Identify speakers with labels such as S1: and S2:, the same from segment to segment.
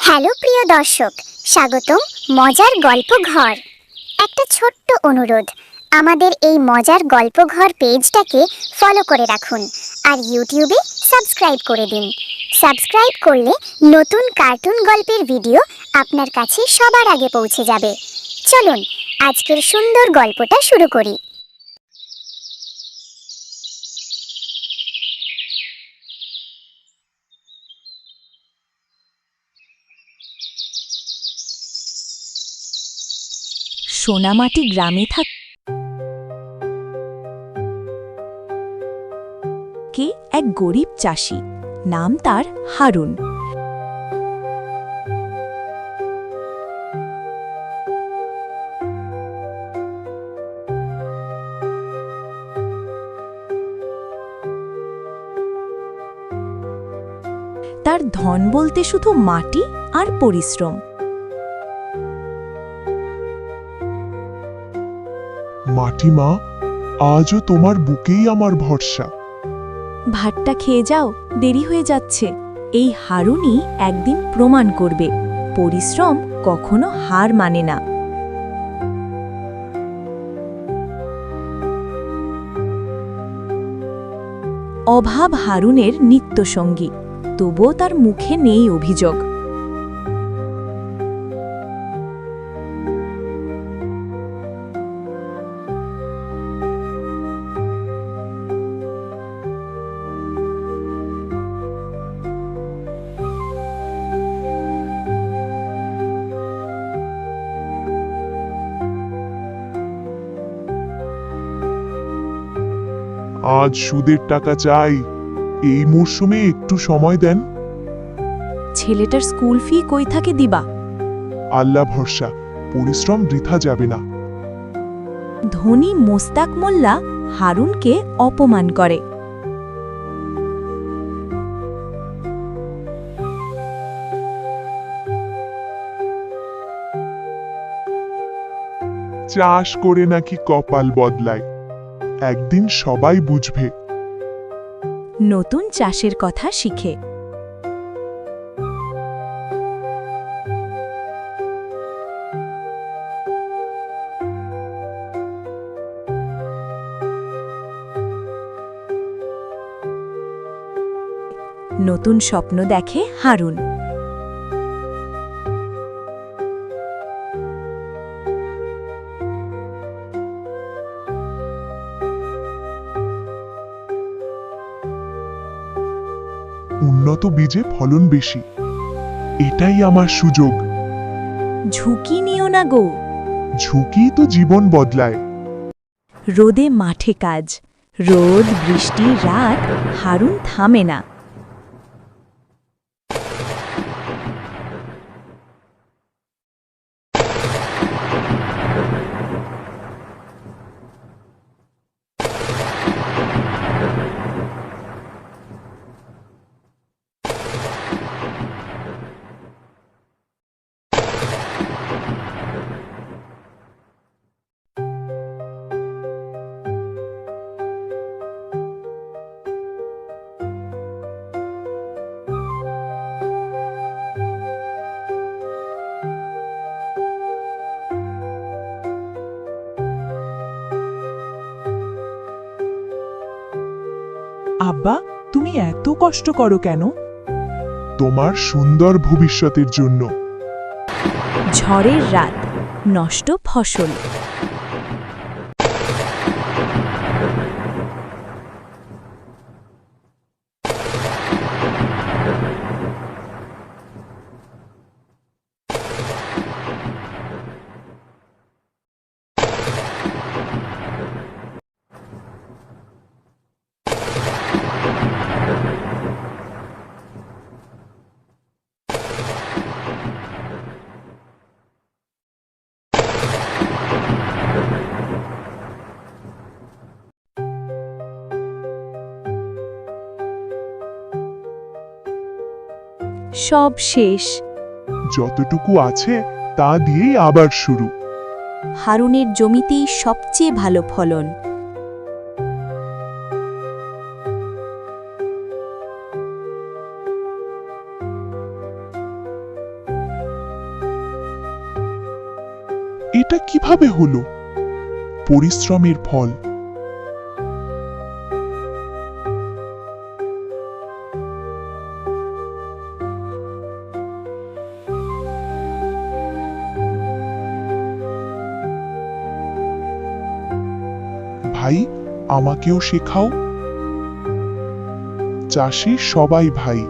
S1: Hello প্রিয় দর্শক, স্বাগতম মজার গল্প ঘর। একটা ছোট্ট অনুরোধ, আমাদের এই মজার গল্প ঘর পেজটাকে ফলো করে রাখুন আর ইউটিউবে সাবস্ক্রাইব করে দিন। সাবস্ক্রাইব করলে নতুন কার্টুন গল্পের ভিডিও আপনার কাছে সবার আগে পৌঁছে যাবে। চলুন আজকের সুন্দর গল্পটা শুরু করি।
S2: সোনামাটি গ্রামে থাকে এক গরিব চাষি, নাম তার হারুন। তার ধন বলতে শুধু মাটি আর পরিশ্রম।
S3: মাটিমা, আজও তোমার বুকেই আমার ভরসা।
S2: ভাতটা খেয়ে যাও, দেরি হয়ে যাচ্ছে। এই হারুনই একদিন প্রমাণ করবে পরিশ্রম কখনো হার মানে না। অভাব হারুনের নিত্যসঙ্গী, তবুও তার মুখে নেই অভিযোগ।
S3: আজ সুদের টাকা চাই, এই মরশুমে একটু সময় দেন।
S2: ছেলেটার স্কুল ফি কই থাকে দিবা?
S3: আল্লাহ ভরসা, পরিশ্রম বৃথা যাবে না।
S2: ধনী মোস্তাক মোল্লা হারুনকে অপমান করে।
S3: চাষ করে নাকি কপাল বদলায়, একদিন সবাই বুঝবে।
S2: নতুন চাষের কথা শিখে। নতুন স্বপ্ন দেখে হারুন।
S3: উন্নত বীজে ফলন বেশি, এটাই আমার সুযোগ।
S2: ঝুঁকি নিও না গো।
S3: ঝুঁকি তো জীবন বদলায়।
S2: রোদে মাঠে কাজ, রোদ বৃষ্টি রাত, হারুন থামে না।
S4: আব্বা, তুমি এত কষ্ট করো কেন?
S3: তোমার সুন্দর ভবিষ্যতের জন্য।
S2: ঝড়ের রাত, নষ্ট ফসল। সব শেষ।
S3: যতটুকু আছে তা দিয়েই আবার শুরু।
S2: হারুনের জমিতেই সবচেয়ে ভালো ফলন।
S3: এটা কিভাবে হলো? পরিশ্রমের ফল। ভাই, আমাকেও শেখাও। চাষে সবাই ভাই।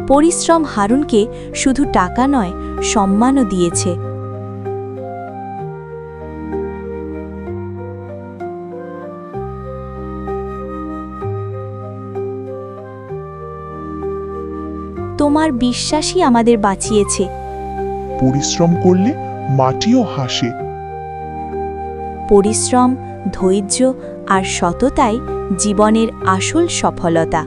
S2: পরিশ্রম হারুনকে শুধু টাকা নয়, সম্মানও দিয়েছে। তোমার বিশ্বাসই আমাদের বাঁচিয়েছে।
S3: পরিশ্রম করলে মাটিও হাসে।
S2: পরিশ্রম, ধৈর্য আর সততাই জীবনের আসল সফলতা।